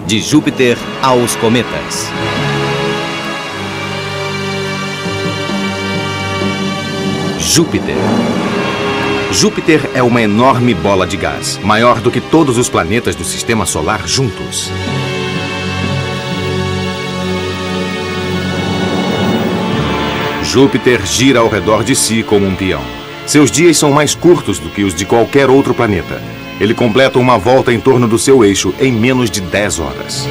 De Júpiter aos cometas. Júpiter. Júpiter é uma enorme bola de gás, maior do que todos os planetas do Sistema Solar juntos. Júpiter gira ao redor de si como um peão. Seus dias são mais curtos do que os de qualquer outro planeta. Ele completa uma volta em torno do seu eixo em menos de 10 horas.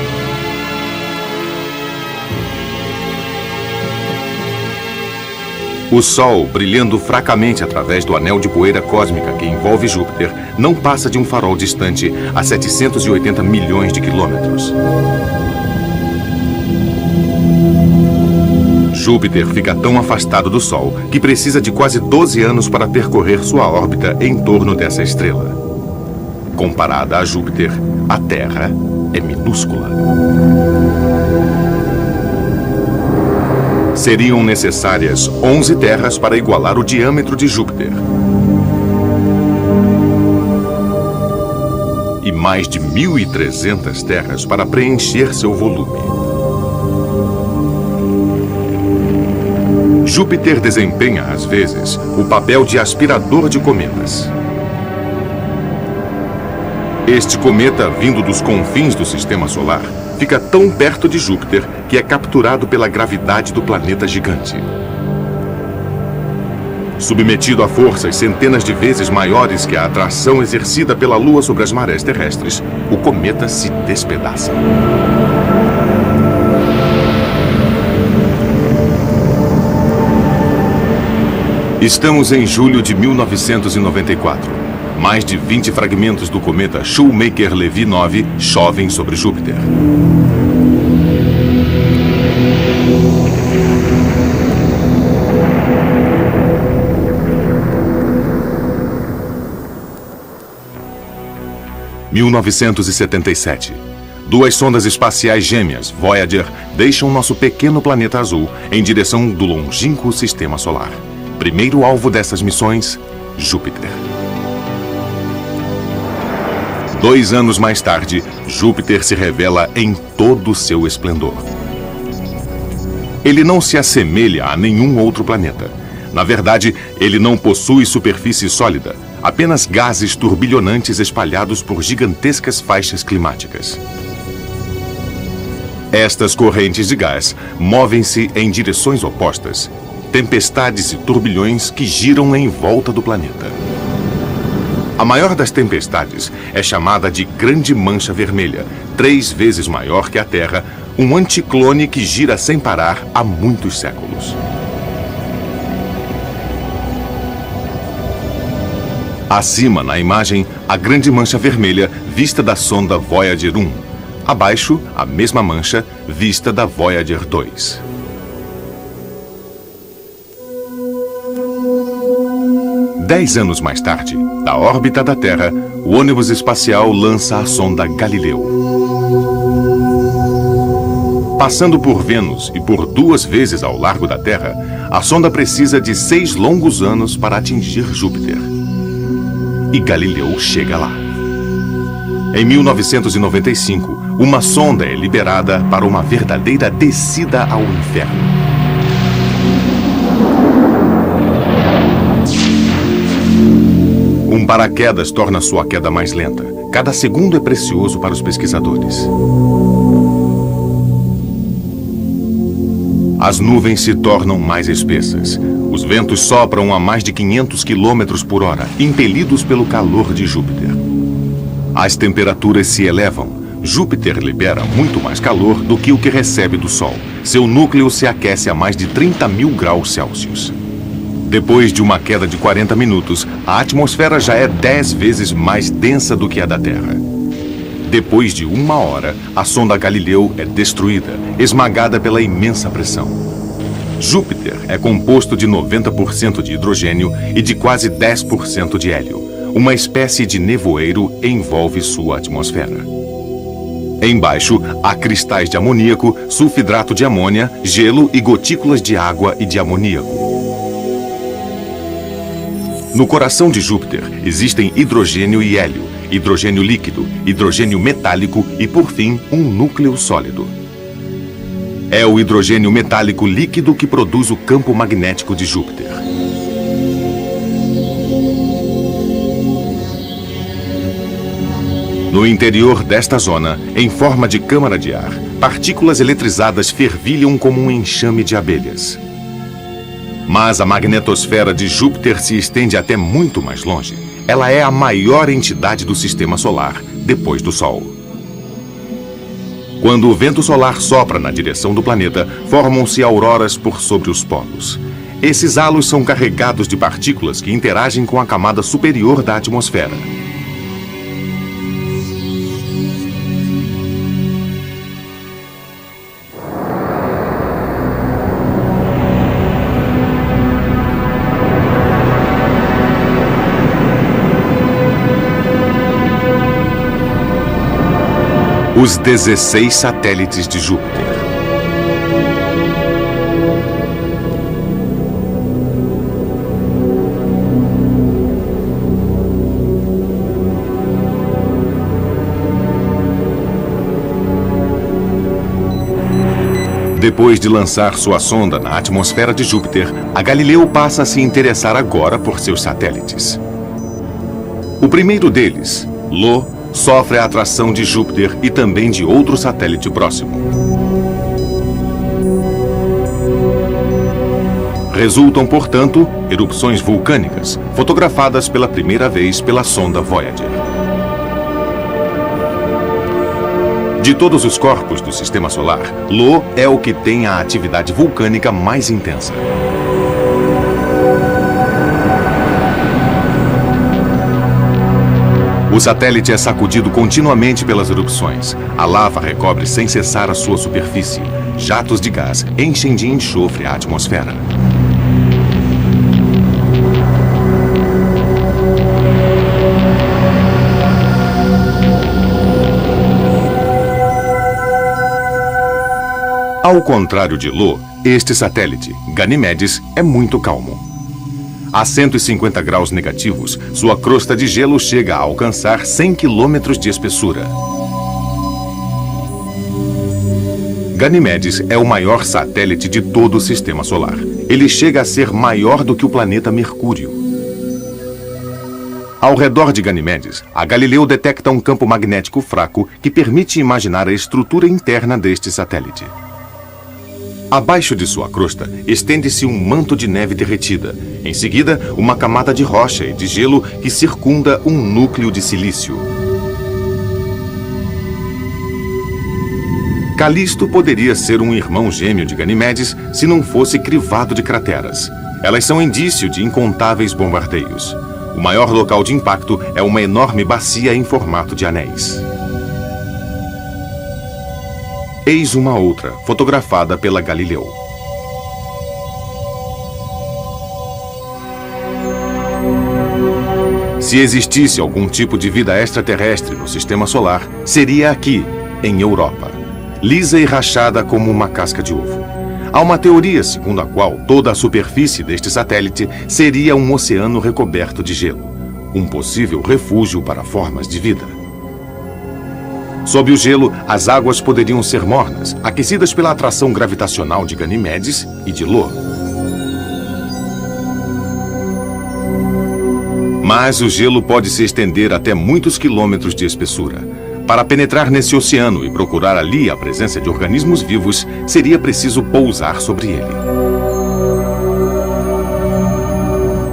O Sol, brilhando fracamente através do anel de poeira cósmica que envolve Júpiter, não passa de um farol distante a 780 milhões de quilômetros. Júpiter fica tão afastado do Sol que precisa de quase 12 anos para percorrer sua órbita em torno dessa estrela. Comparada a Júpiter, a Terra é minúscula. Seriam necessárias 11 terras para igualar o diâmetro de Júpiter. E mais de 1.300 terras para preencher seu volume. Júpiter desempenha, às vezes, o papel de aspirador de cometas. Este cometa, vindo dos confins do Sistema Solar, fica tão perto de Júpiter que é capturado pela gravidade do planeta gigante. Submetido a forças centenas de vezes maiores que a atração exercida pela Lua sobre as marés terrestres, o cometa se despedaça. Estamos em julho de 1994. Mais de 20 fragmentos do cometa Shoemaker-Levy 9 chovem sobre Júpiter. – 1977. Duas sondas espaciais gêmeas, Voyager, deixam nosso pequeno planeta azul em direção do longínquo Sistema Solar. Primeiro alvo dessas missões, Júpiter. 2 anos mais tarde, Júpiter se revela em todo o seu esplendor. Ele não se assemelha a nenhum outro planeta. Na verdade, ele não possui superfície sólida, apenas gases turbilhonantes espalhados por gigantescas faixas climáticas. Estas correntes de gás movem-se em direções opostas, tempestades e turbilhões que giram em volta do planeta. A maior das tempestades é chamada de Grande Mancha Vermelha, 3 vezes maior que a Terra, um anticiclone que gira sem parar há muitos séculos. Acima, na imagem, a Grande Mancha Vermelha vista da sonda Voyager 1. Abaixo, a mesma mancha vista da Voyager 2. Dez anos mais tarde, da órbita da Terra, o ônibus espacial lança a sonda Galileu. Passando por Vênus e por 2 vezes ao largo da Terra, a sonda precisa de 6 longos anos para atingir Júpiter. E Galileu chega lá. Em 1995, uma sonda é liberada para uma verdadeira descida ao inferno. Um paraquedas torna sua queda mais lenta. Cada segundo é precioso para os pesquisadores. As nuvens se tornam mais espessas. Os ventos sopram a mais de 500 km por hora, impelidos pelo calor de Júpiter. As temperaturas se elevam. Júpiter libera muito mais calor do que o que recebe do Sol. Seu núcleo se aquece a mais de 30.000 graus Celsius. Depois de uma queda de 40 minutos, a atmosfera já é 10 vezes mais densa do que a da Terra. Depois de 1 hora, a sonda Galileu é destruída, esmagada pela imensa pressão. Júpiter é composto de 90% de hidrogênio e de quase 10% de hélio. Uma espécie de nevoeiro envolve sua atmosfera. Embaixo, há cristais de amoníaco, sulfidrato de amônia, gelo e gotículas de água e de amoníaco. No coração de Júpiter existem hidrogênio e hélio, hidrogênio líquido, hidrogênio metálico e, por fim, um núcleo sólido. É o hidrogênio metálico líquido que produz o campo magnético de Júpiter. No interior desta zona, em forma de câmara de ar, partículas eletrizadas fervilham como um enxame de abelhas. Mas a magnetosfera de Júpiter se estende até muito mais longe. Ela é a maior entidade do Sistema Solar, depois do Sol. Quando o vento solar sopra na direção do planeta, formam-se auroras por sobre os polos. Esses halos são carregados de partículas que interagem com a camada superior da atmosfera. Os 16 satélites de Júpiter. Depois de lançar sua sonda na atmosfera de Júpiter, a Galileu passa a se interessar agora por seus satélites. O primeiro deles, Io, sofre a atração de Júpiter e também de outro satélite próximo. Resultam, portanto, erupções vulcânicas, fotografadas pela primeira vez pela sonda Voyager. De todos os corpos do Sistema Solar, Io é o que tem a atividade vulcânica mais intensa. O satélite é sacudido continuamente pelas erupções. A lava recobre sem cessar a sua superfície. Jatos de gás enchem de enxofre a atmosfera. Ao contrário de Io, este satélite, Ganimedes, é muito calmo. A 150 graus negativos, sua crosta de gelo chega a alcançar 100 quilômetros de espessura. Ganimedes é o maior satélite de todo o Sistema Solar. Ele chega a ser maior do que o planeta Mercúrio. Ao redor de Ganimedes, a Galileu detecta um campo magnético fraco que permite imaginar a estrutura interna deste satélite. Abaixo de sua crosta, estende-se um manto de neve derretida. Em seguida, uma camada de rocha e de gelo que circunda um núcleo de silício. Calisto poderia ser um irmão gêmeo de Ganimedes se não fosse crivado de crateras. Elas são indício de incontáveis bombardeios. O maior local de impacto é uma enorme bacia em formato de anéis. Eis uma outra, fotografada pela Galileu. Se existisse algum tipo de vida extraterrestre no Sistema Solar, seria aqui, em Europa, lisa e rachada como uma casca de ovo. Há uma teoria segundo a qual toda a superfície deste satélite seria um oceano recoberto de gelo, um possível refúgio para formas de vida. Sob o gelo, as águas poderiam ser mornas, aquecidas pela atração gravitacional de Ganimedes e de Io. Mas o gelo pode se estender até muitos quilômetros de espessura. Para penetrar nesse oceano e procurar ali a presença de organismos vivos, seria preciso pousar sobre ele.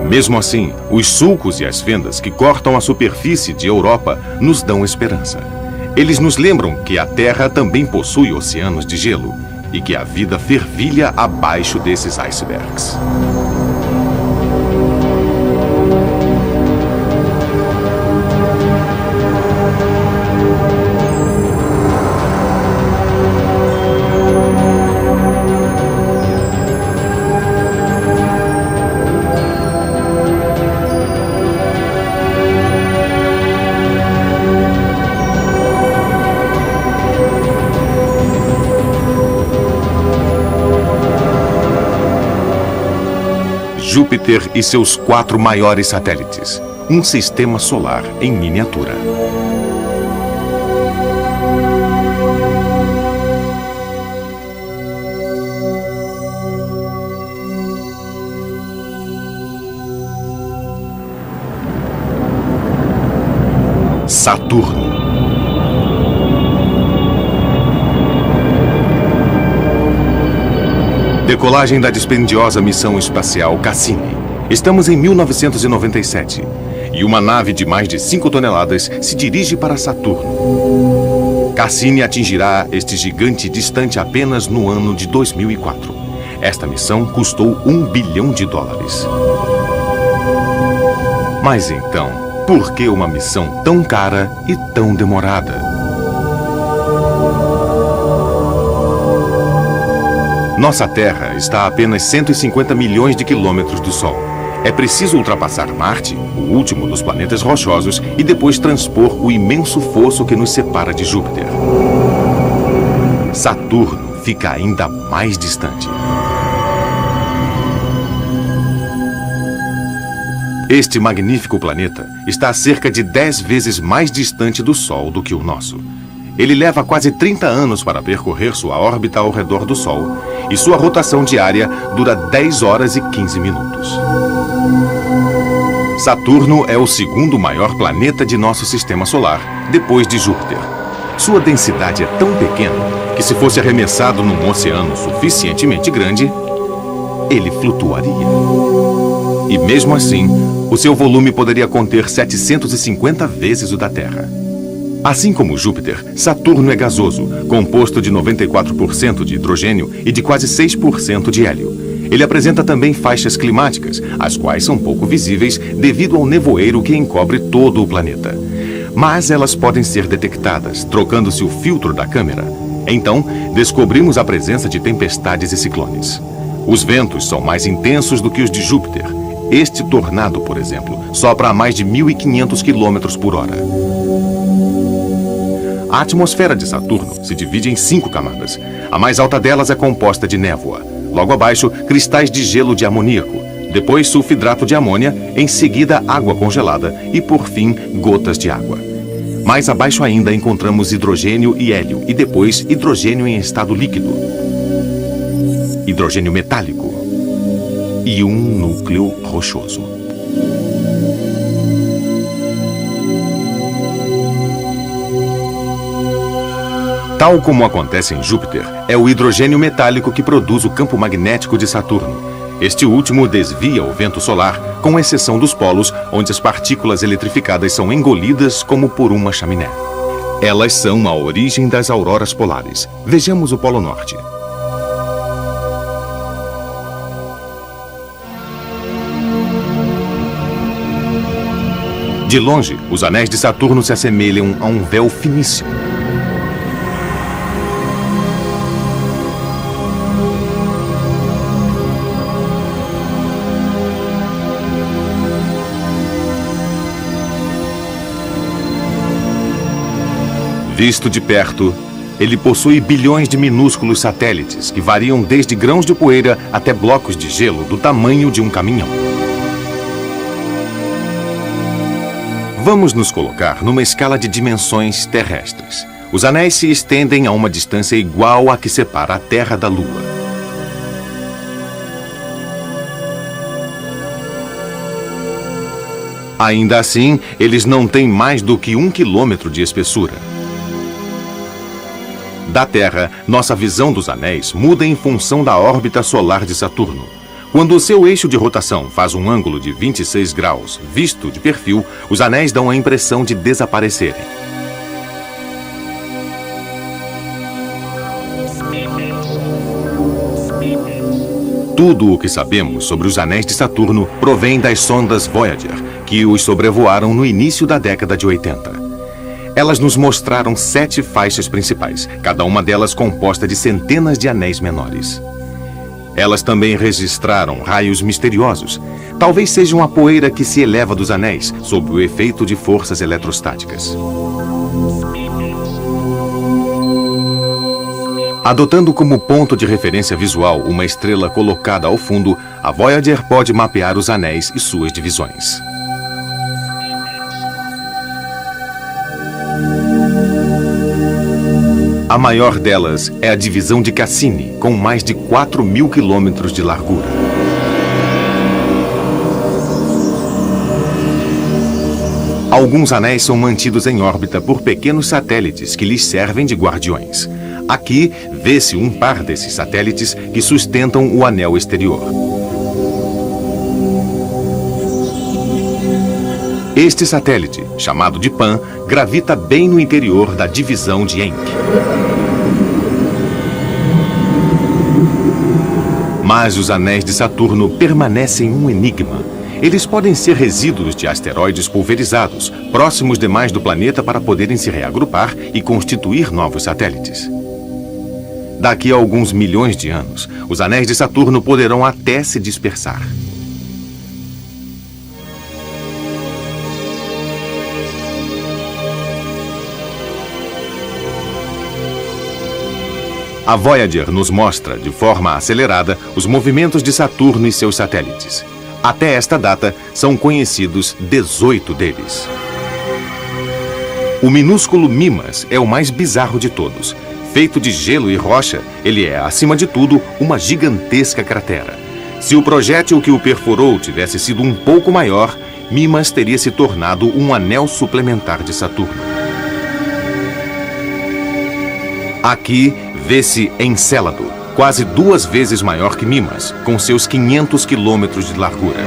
Mesmo assim, os sulcos e as fendas que cortam a superfície de Europa nos dão esperança. Eles nos lembram que a Terra também possui oceanos de gelo e que a vida fervilha abaixo desses icebergs. Júpiter e seus 4 maiores satélites. Um sistema solar em miniatura. Saturno. Decolagem da dispendiosa missão espacial Cassini. Estamos em 1997 e uma nave de mais de 5 toneladas se dirige para Saturno. Cassini atingirá este gigante distante apenas no ano de 2004. Esta missão custou $1 bilhão. Mas então, por que uma missão tão cara e tão demorada? Nossa Terra está a apenas 150 milhões de quilômetros do Sol. É preciso ultrapassar Marte, o último dos planetas rochosos, e depois transpor o imenso fosso que nos separa de Júpiter. Saturno fica ainda mais distante. Este magnífico planeta está a cerca de 10 vezes mais distante do Sol do que o nosso. Ele leva quase 30 anos para percorrer sua órbita ao redor do Sol e sua rotação diária dura 10 horas e 15 minutos. Saturno é o segundo maior planeta de nosso sistema solar, depois de Júpiter. Sua densidade é tão pequena que, se fosse arremessado num oceano suficientemente grande, ele flutuaria. E mesmo assim, o seu volume poderia conter 750 vezes o da Terra. Assim como Júpiter, Saturno é gasoso, composto de 94% de hidrogênio e de quase 6% de hélio. Ele apresenta também faixas climáticas, as quais são pouco visíveis devido ao nevoeiro que encobre todo o planeta. Mas elas podem ser detectadas, trocando-se o filtro da câmera. Então, descobrimos a presença de tempestades e ciclones. Os ventos são mais intensos do que os de Júpiter. Este tornado, por exemplo, sopra a mais de 1.500 km por hora. A atmosfera de Saturno se divide em 5 camadas. A mais alta delas é composta de névoa. Logo abaixo, cristais de gelo de amoníaco. Depois, sulfidrato de amônia. Em seguida, água congelada. E, por fim, gotas de água. Mais abaixo ainda encontramos hidrogênio e hélio. E depois, hidrogênio em estado líquido. Hidrogênio metálico. E um núcleo rochoso. Tal como acontece em Júpiter, é o hidrogênio metálico que produz o campo magnético de Saturno. Este último desvia o vento solar, com exceção dos polos, onde as partículas eletrificadas são engolidas como por uma chaminé. Elas são a origem das auroras polares. Vejamos o Polo Norte. De longe, os anéis de Saturno se assemelham a um véu finíssimo. Visto de perto, ele possui bilhões de minúsculos satélites que variam desde grãos de poeira até blocos de gelo do tamanho de um caminhão. Vamos nos colocar numa escala de dimensões terrestres. Os anéis se estendem a uma distância igual à que separa a Terra da Lua. Ainda assim, eles não têm mais do que 1 quilômetro de espessura. Da Terra, nossa visão dos anéis muda em função da órbita solar de Saturno. Quando o seu eixo de rotação faz um ângulo de 26 graus, visto de perfil, os anéis dão a impressão de desaparecerem. Tudo o que sabemos sobre os anéis de Saturno provém das sondas Voyager, que os sobrevoaram no início da década de 80. Elas nos mostraram 7 faixas principais, cada uma delas composta de centenas de anéis menores. Elas também registraram raios misteriosos. Talvez sejam a poeira que se eleva dos anéis, sob o efeito de forças eletrostáticas. Adotando como ponto de referência visual uma estrela colocada ao fundo, a Voyager pode mapear os anéis e suas divisões. A maior delas é a divisão de Cassini, com mais de 4.000 quilômetros de largura. Alguns anéis são mantidos em órbita por pequenos satélites que lhes servem de guardiões. Aqui, vê-se um par desses satélites que sustentam o anel exterior. Este satélite, chamado de Pan, gravita bem no interior da divisão de Encke. Mas os anéis de Saturno permanecem um enigma. Eles podem ser resíduos de asteroides pulverizados, próximos demais do planeta para poderem se reagrupar e constituir novos satélites. Daqui a alguns milhões de anos, os anéis de Saturno poderão até se dispersar. A Voyager nos mostra, de forma acelerada, os movimentos de Saturno e seus satélites. Até esta data, são conhecidos 18 deles. O minúsculo Mimas é o mais bizarro de todos. Feito de gelo e rocha, ele é, acima de tudo, uma gigantesca cratera. Se o projétil que o perfurou tivesse sido um pouco maior, Mimas teria se tornado um anel suplementar de Saturno. Aqui, vê-se Encélado, quase 2 vezes maior que Mimas, com seus 500 quilômetros de largura.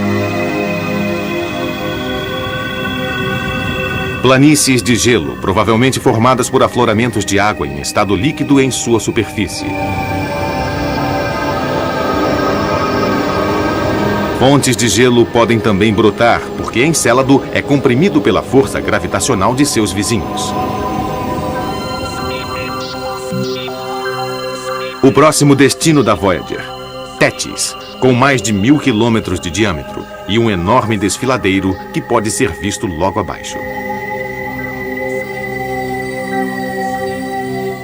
Planícies de gelo, provavelmente formadas por afloramentos de água em estado líquido em sua superfície. Fontes de gelo podem também brotar, porque Encélado é comprimido pela força gravitacional de seus vizinhos. O próximo destino da Voyager, Tétis, com mais de 1.000 quilômetros de diâmetro e um enorme desfiladeiro que pode ser visto logo abaixo.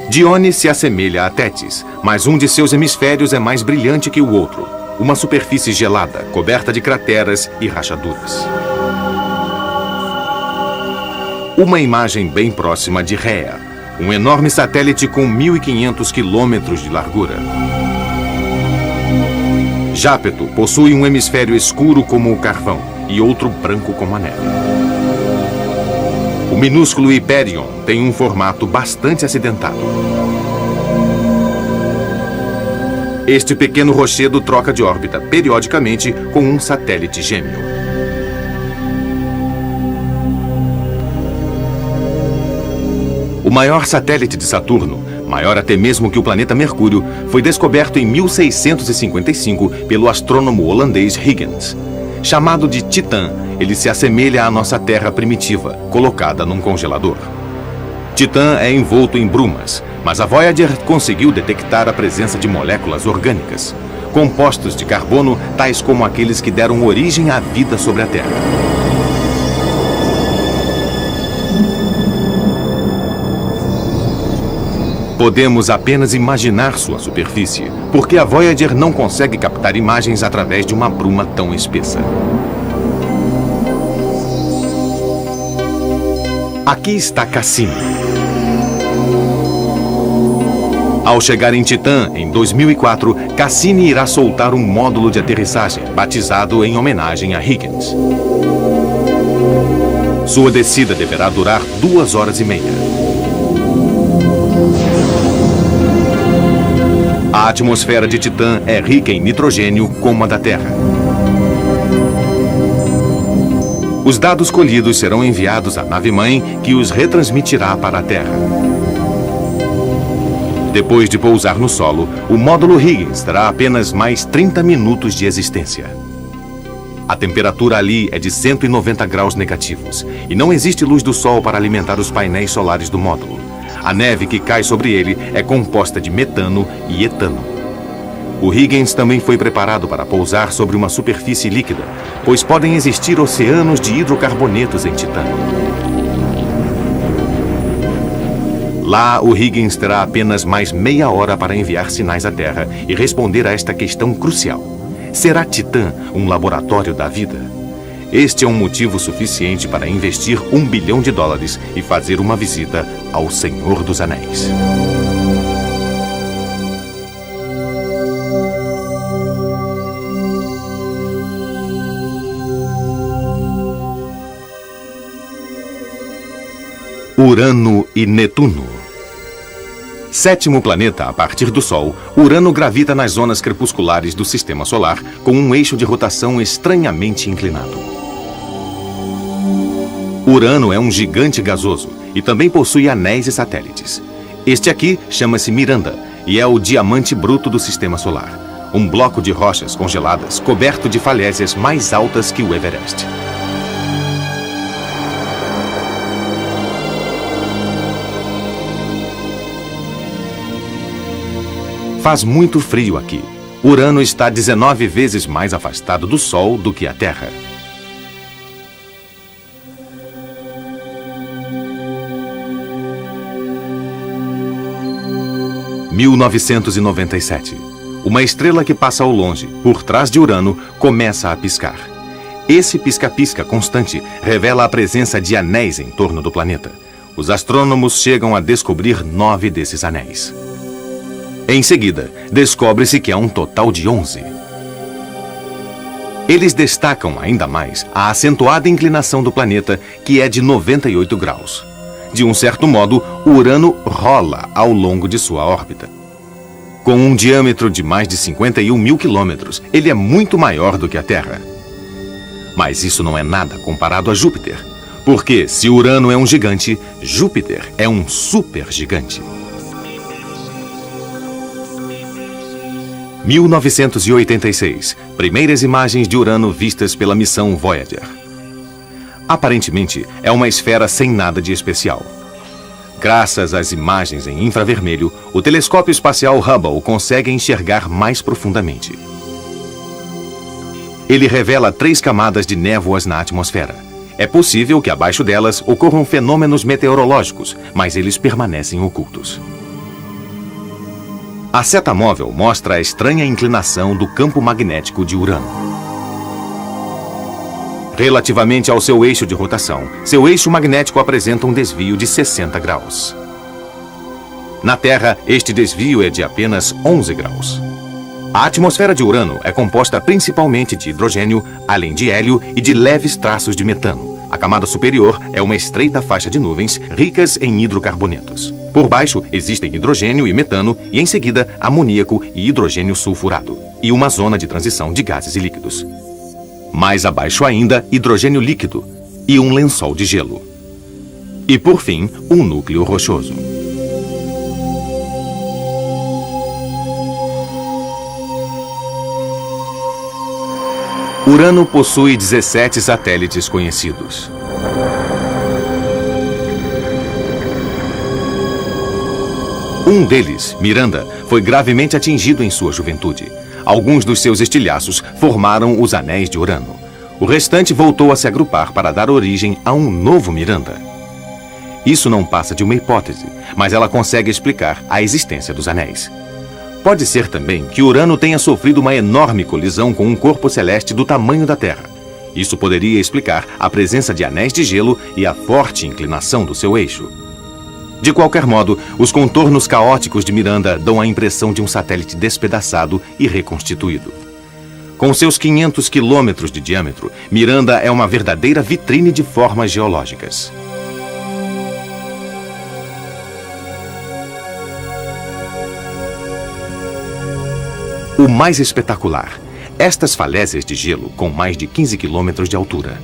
Dione se assemelha a Tétis, mas um de seus hemisférios é mais brilhante que o outro. Uma superfície gelada, coberta de crateras e rachaduras. Uma imagem bem próxima de Rhea, um enorme satélite com 1.500 quilômetros de largura. Jápeto possui um hemisfério escuro como o carvão e outro branco como a neve. O minúsculo Hyperion tem um formato bastante acidentado. Este pequeno rochedo troca de órbita periodicamente com um satélite gêmeo. O maior satélite de Saturno, maior até mesmo que o planeta Mercúrio, foi descoberto em 1655 pelo astrônomo holandês Huygens. Chamado de Titã, ele se assemelha à nossa Terra primitiva, colocada num congelador. Titã é envolto em brumas, mas a Voyager conseguiu detectar a presença de moléculas orgânicas, compostos de carbono tais como aqueles que deram origem à vida sobre a Terra. Podemos apenas imaginar sua superfície, porque a Voyager não consegue captar imagens através de uma bruma tão espessa. Aqui está Cassini. Ao chegar em Titã, em 2004, Cassini irá soltar um módulo de aterrissagem, batizado em homenagem a Huygens. Sua descida deverá durar 2 horas e meia. A atmosfera de Titã é rica em nitrogênio, como a da Terra. Os dados colhidos serão enviados à nave-mãe, que os retransmitirá para a Terra. Depois de pousar no solo, o módulo Huygens terá apenas mais 30 minutos de existência. A temperatura ali é de 190 graus negativos, e não existe luz do sol para alimentar os painéis solares do módulo. A neve que cai sobre ele é composta de metano e etano. O Huygens também foi preparado para pousar sobre uma superfície líquida, pois podem existir oceanos de hidrocarbonetos em Titã. Lá, o Huygens terá apenas mais meia hora para enviar sinais à Terra e responder a esta questão crucial. Será Titã um laboratório da vida? Este é um motivo suficiente para investir $1 bilhão e fazer uma visita ao Senhor dos Anéis. Urano e Netuno. Sétimo planeta a partir do Sol, Urano gravita nas zonas crepusculares do Sistema Solar com um eixo de rotação estranhamente inclinado. Urano é um gigante gasoso e também possui anéis e satélites. Este aqui chama-se Miranda e é o diamante bruto do Sistema Solar, um bloco de rochas congeladas coberto de falésias mais altas que o Everest. Faz muito frio aqui. Urano está 19 vezes mais afastado do Sol do que a Terra. Em 1997, uma estrela que passa ao longe, por trás de Urano, começa a piscar. Esse pisca-pisca constante revela a presença de anéis em torno do planeta. Os astrônomos chegam a descobrir 9 desses anéis. Em seguida, descobre-se que há um total de 11. Eles destacam ainda mais a acentuada inclinação do planeta, que é de 98 graus. De um certo modo, o Urano rola ao longo de sua órbita. Com um diâmetro de mais de 51 mil quilômetros, ele é muito maior do que a Terra. Mas isso não é nada comparado a Júpiter, porque se Urano é um gigante, Júpiter é um supergigante. 1986. Primeiras imagens de Urano vistas pela missão Voyager. Aparentemente, é uma esfera sem nada de especial. Graças às imagens em infravermelho, o telescópio espacial Hubble consegue enxergar mais profundamente. Ele revela 3 camadas de névoas na atmosfera. É possível que abaixo delas ocorram fenômenos meteorológicos, mas eles permanecem ocultos. A seta móvel mostra a estranha inclinação do campo magnético de Urano. Relativamente ao seu eixo de rotação, seu eixo magnético apresenta um desvio de 60 graus. Na Terra, este desvio é de apenas 11 graus. A atmosfera de Urano é composta principalmente de hidrogênio, além de hélio e de leves traços de metano. A camada superior é uma estreita faixa de nuvens ricas em hidrocarbonetos. Por baixo existem hidrogênio e metano e, em seguida, amoníaco e hidrogênio sulfurado. E uma zona de transição de gases e líquidos. Mais abaixo ainda, hidrogênio líquido e um lençol de gelo. E, por fim, um núcleo rochoso. Urano possui 17 satélites conhecidos. Um deles, Miranda, foi gravemente atingido em sua juventude. Alguns dos seus estilhaços formaram os anéis de Urano. O restante voltou a se agrupar para dar origem a um novo Miranda. Isso não passa de uma hipótese, mas ela consegue explicar a existência dos anéis. Pode ser também que Urano tenha sofrido uma enorme colisão com um corpo celeste do tamanho da Terra. Isso poderia explicar a presença de anéis de gelo e a forte inclinação do seu eixo. De qualquer modo, os contornos caóticos de Miranda dão a impressão de um satélite despedaçado e reconstituído. Com seus 500 quilômetros de diâmetro, Miranda é uma verdadeira vitrine de formas geológicas. O mais espetacular, estas falésias de gelo com mais de 15 quilômetros de altura.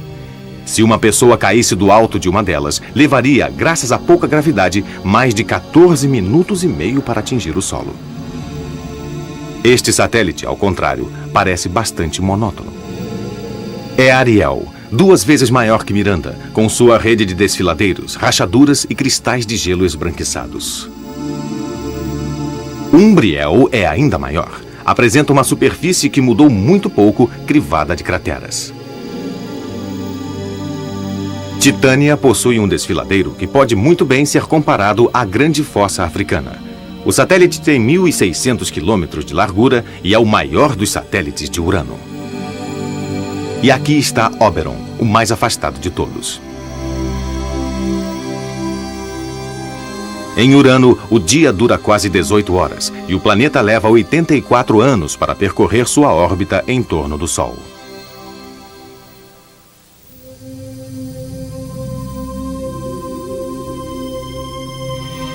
Se uma pessoa caísse do alto de uma delas, levaria, graças à pouca gravidade, mais de 14 minutos e meio para atingir o solo. Este satélite, ao contrário, parece bastante monótono. É Ariel, 2 vezes maior que Miranda, com sua rede de desfiladeiros, rachaduras e cristais de gelo esbranquiçados. Umbriel é ainda maior. Apresenta uma superfície que mudou muito pouco, crivada de crateras. Titânia possui um desfiladeiro que pode muito bem ser comparado à Grande Fossa Africana. O satélite tem 1.600 quilômetros de largura e é o maior dos satélites de Urano. E aqui está Oberon, o mais afastado de todos. Em Urano, o dia dura quase 18 horas e o planeta leva 84 anos para percorrer sua órbita em torno do Sol.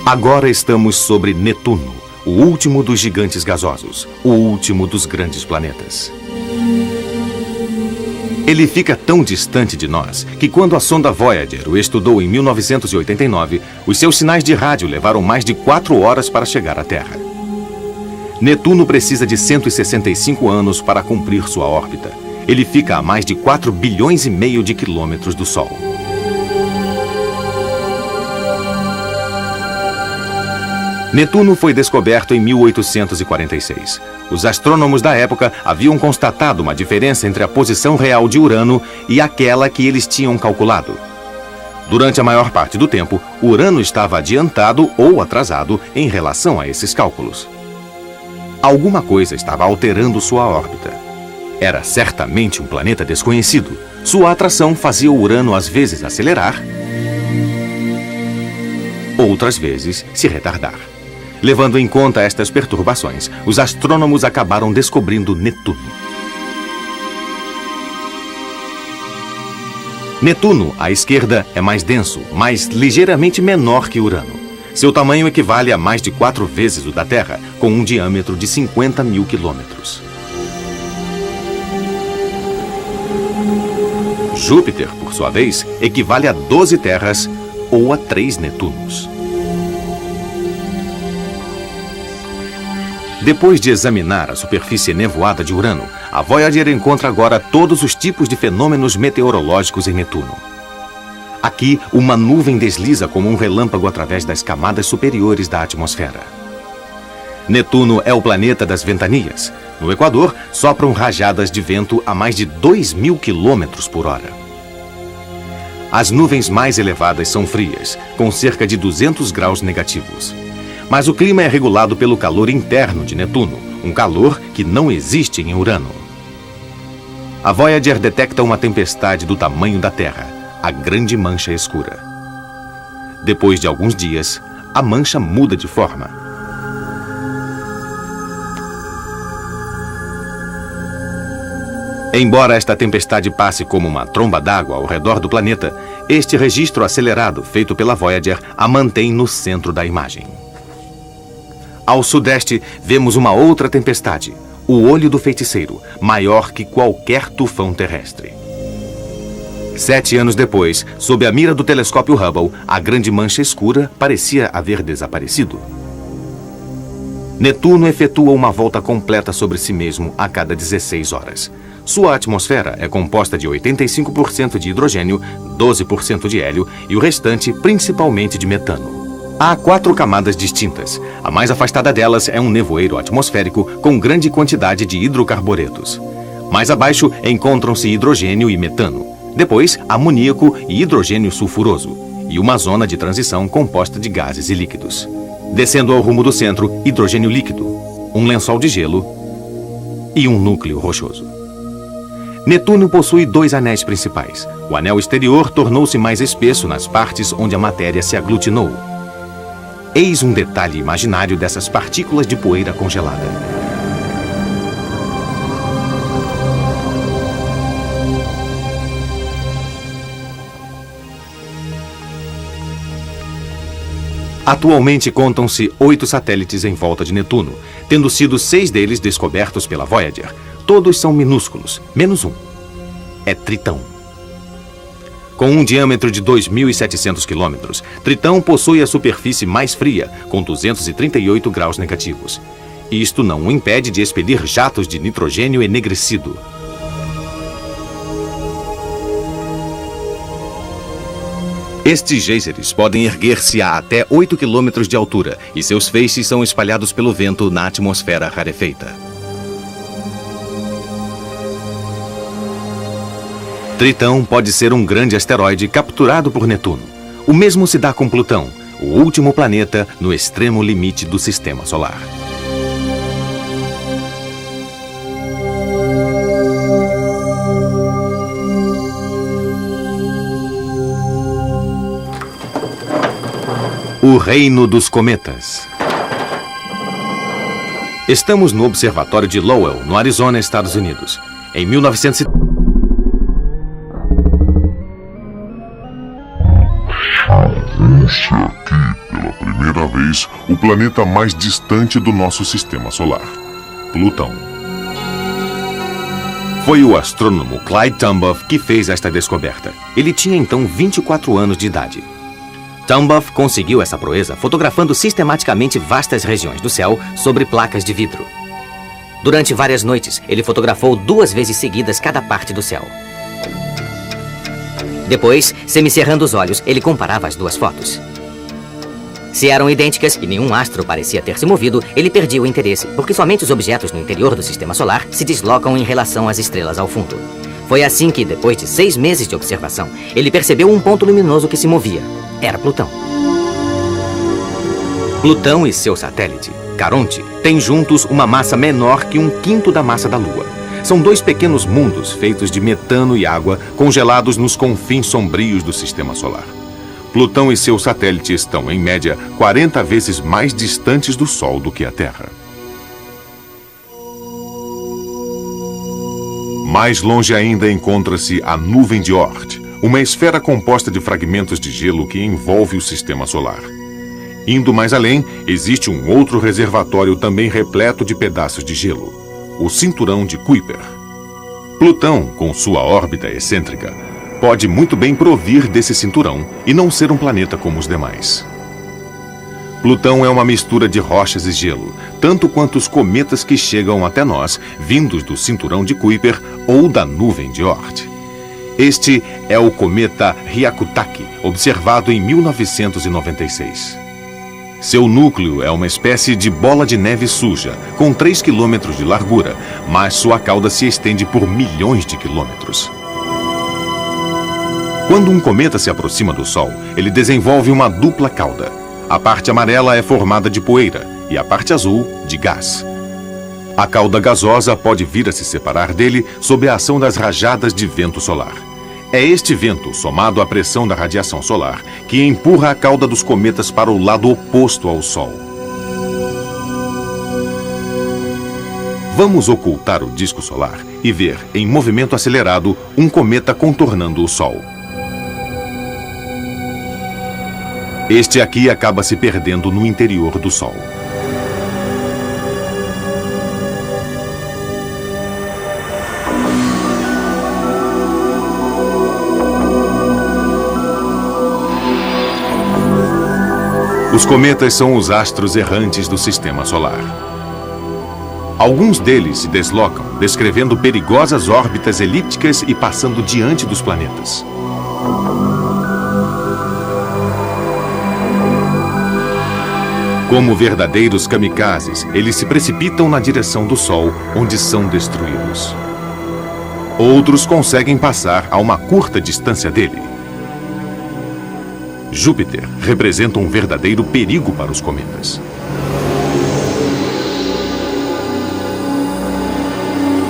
Agora estamos sobre Netuno, o último dos gigantes gasosos, o último dos grandes planetas. Ele fica tão distante de nós que quando a sonda Voyager o estudou em 1989, os seus sinais de rádio levaram mais de 4 horas para chegar à Terra. Netuno precisa de 165 anos para cumprir sua órbita. Ele fica a mais de 4 bilhões e meio de quilômetros do Sol. Netuno foi descoberto em 1846. Os astrônomos da época haviam constatado uma diferença entre a posição real de Urano e aquela que eles tinham calculado. Durante a maior parte do tempo, Urano estava adiantado ou atrasado em relação a esses cálculos. Alguma coisa estava alterando sua órbita. Era certamente um planeta desconhecido. Sua atração fazia o Urano às vezes acelerar, outras vezes se retardar. Levando em conta estas perturbações, os astrônomos acabaram descobrindo Netuno. Netuno, à esquerda, é mais denso, mas ligeiramente menor que Urano. Seu tamanho equivale a mais de 4 vezes o da Terra, com um diâmetro de 50 mil quilômetros. Júpiter, por sua vez, equivale a 12 terras ou a 3 Netunos. Depois de examinar a superfície nevoada de Urano, a Voyager encontra agora todos os tipos de fenômenos meteorológicos em Netuno. Aqui, uma nuvem desliza como um relâmpago através das camadas superiores da atmosfera. Netuno é o planeta das ventanias. No Equador, sopram rajadas de vento a mais de 2.000 quilômetros por hora. As nuvens mais elevadas são frias, com cerca de 200 graus negativos. Mas o clima é regulado pelo calor interno de Netuno, um calor que não existe em Urano. A Voyager detecta uma tempestade do tamanho da Terra, a Grande Mancha Escura. Depois de alguns dias, a mancha muda de forma. Embora esta tempestade passe como uma tromba d'água ao redor do planeta, este registro acelerado feito pela Voyager a mantém no centro da imagem. Ao sudeste, vemos uma outra tempestade, o Olho do Feiticeiro, maior que qualquer tufão terrestre. 7 anos depois, sob a mira do telescópio Hubble, a Grande Mancha Escura parecia haver desaparecido. Netuno efetua uma volta completa sobre si mesmo a cada 16 horas. Sua atmosfera é composta de 85% de hidrogênio, 12% de hélio e o restante principalmente de metano. Há 4 camadas distintas. A mais afastada delas é um nevoeiro atmosférico com grande quantidade de hidrocarburetos. Mais abaixo encontram-se hidrogênio e metano. Depois, amoníaco e hidrogênio sulfuroso. E uma zona de transição composta de gases e líquidos. Descendo ao rumo do centro, hidrogênio líquido, um lençol de gelo e um núcleo rochoso. Netuno possui 2 anéis principais. O anel exterior tornou-se mais espesso nas partes onde a matéria se aglutinou. Eis um detalhe imaginário dessas partículas de poeira congelada. Atualmente contam-se 8 satélites em volta de Netuno, tendo sido 6 deles descobertos pela Voyager. Todos são minúsculos, menos um. É Tritão. Com um diâmetro de 2.700 quilômetros, Tritão possui a superfície mais fria, com 238 graus negativos. Isto não o impede de expelir jatos de nitrogênio enegrecido. Estes geysers podem erguer-se a até 8 quilômetros de altura e seus feixes são espalhados pelo vento na atmosfera rarefeita. Tritão pode ser um grande asteroide capturado por Netuno. O mesmo se dá com Plutão, o último planeta no extremo limite do Sistema Solar. O Reino dos Cometas. Estamos no Observatório de Lowell, no Arizona, Estados Unidos. Em 1900... Vê-se aqui, pela primeira vez, o planeta mais distante do nosso Sistema Solar, Plutão. Foi o astrônomo Clyde Tombaugh que fez esta descoberta. Ele tinha então 24 anos de idade. Tombaugh conseguiu essa proeza fotografando sistematicamente vastas regiões do céu sobre placas de vidro. Durante várias noites, ele fotografou 2 vezes seguidas cada parte do céu. Depois, semicerrando os olhos, ele comparava as 2 fotos. Se eram idênticas e nenhum astro parecia ter se movido, ele perdia o interesse, porque somente os objetos no interior do Sistema Solar se deslocam em relação às estrelas ao fundo. Foi assim que, depois de 6 meses de observação, ele percebeu um ponto luminoso que se movia. Era Plutão. Plutão e seu satélite, Caronte, têm juntos uma massa menor que 1/5 da massa da Lua. São 2 pequenos mundos feitos de metano e água congelados nos confins sombrios do Sistema Solar. Plutão e seu satélite estão, em média, 40 vezes mais distantes do Sol do que a Terra. Mais longe ainda encontra-se a nuvem de Oort, uma esfera composta de fragmentos de gelo que envolve o Sistema Solar. Indo mais além, existe um outro reservatório também repleto de pedaços de gelo, o Cinturão de Kuiper. Plutão, com sua órbita excêntrica, pode muito bem provir desse cinturão e não ser um planeta como os demais. Plutão é uma mistura de rochas e gelo, tanto quanto os cometas que chegam até nós, vindos do Cinturão de Kuiper ou da nuvem de Oort. Este é o cometa Hyakutake, observado em 1996. Seu núcleo é uma espécie de bola de neve suja, com 3 quilômetros de largura, mas sua cauda se estende por milhões de quilômetros. Quando um cometa se aproxima do Sol, ele desenvolve uma dupla cauda. A parte amarela é formada de poeira e a parte azul de gás. A cauda gasosa pode vir a se separar dele sob a ação das rajadas de vento solar. É este vento, somado à pressão da radiação solar, que empurra a cauda dos cometas para o lado oposto ao Sol. Vamos ocultar o disco solar e ver, em movimento acelerado, um cometa contornando o Sol. Este aqui acaba se perdendo no interior do Sol. Os cometas são os astros errantes do Sistema Solar. Alguns deles se deslocam, descrevendo perigosas órbitas elípticas e passando diante dos planetas. Como verdadeiros kamikazes, eles se precipitam na direção do Sol, onde são destruídos. Outros conseguem passar a uma curta distância dele. Júpiter representa um verdadeiro perigo para os cometas.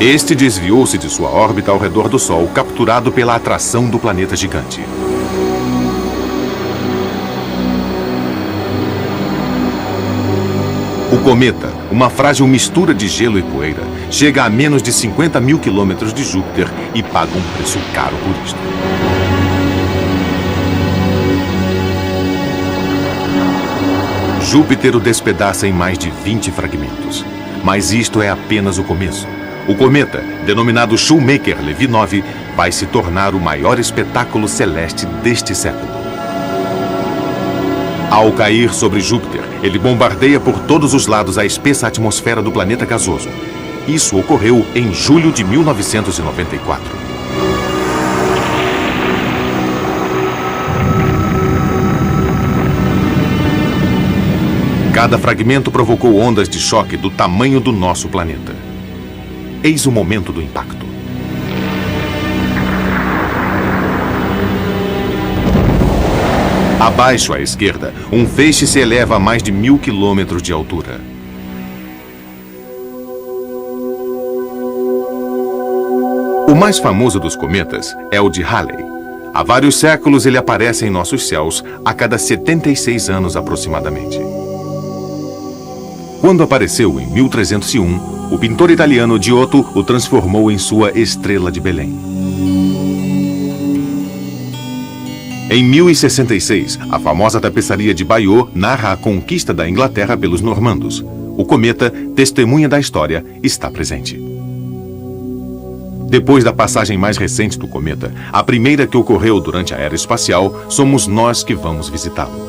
Este desviou-se de sua órbita ao redor do Sol, capturado pela atração do planeta gigante. O cometa, uma frágil mistura de gelo e poeira, chega a menos de 50 mil quilômetros de Júpiter e paga um preço caro por isto. Júpiter o despedaça em mais de 20 fragmentos. Mas isto é apenas o começo. O cometa, denominado Shoemaker-Levy 9, vai se tornar o maior espetáculo celeste deste século. Ao cair sobre Júpiter, ele bombardeia por todos os lados a espessa atmosfera do planeta gasoso. Isso ocorreu em julho de 1994. Cada fragmento provocou ondas de choque do tamanho do nosso planeta. Eis o momento do impacto. Abaixo à esquerda, um feixe se eleva a mais de 1000 quilômetros de altura. O mais famoso dos cometas é o de Halley. Há vários séculos ele aparece em nossos céus a cada 76 anos aproximadamente. Quando apareceu em 1301, o pintor italiano Giotto o transformou em sua estrela de Belém. Em 1066, a famosa tapeçaria de Bayeux narra a conquista da Inglaterra pelos normandos. O cometa, testemunha da história, está presente. Depois da passagem mais recente do cometa, a primeira que ocorreu durante a era espacial, somos nós que vamos visitá-lo.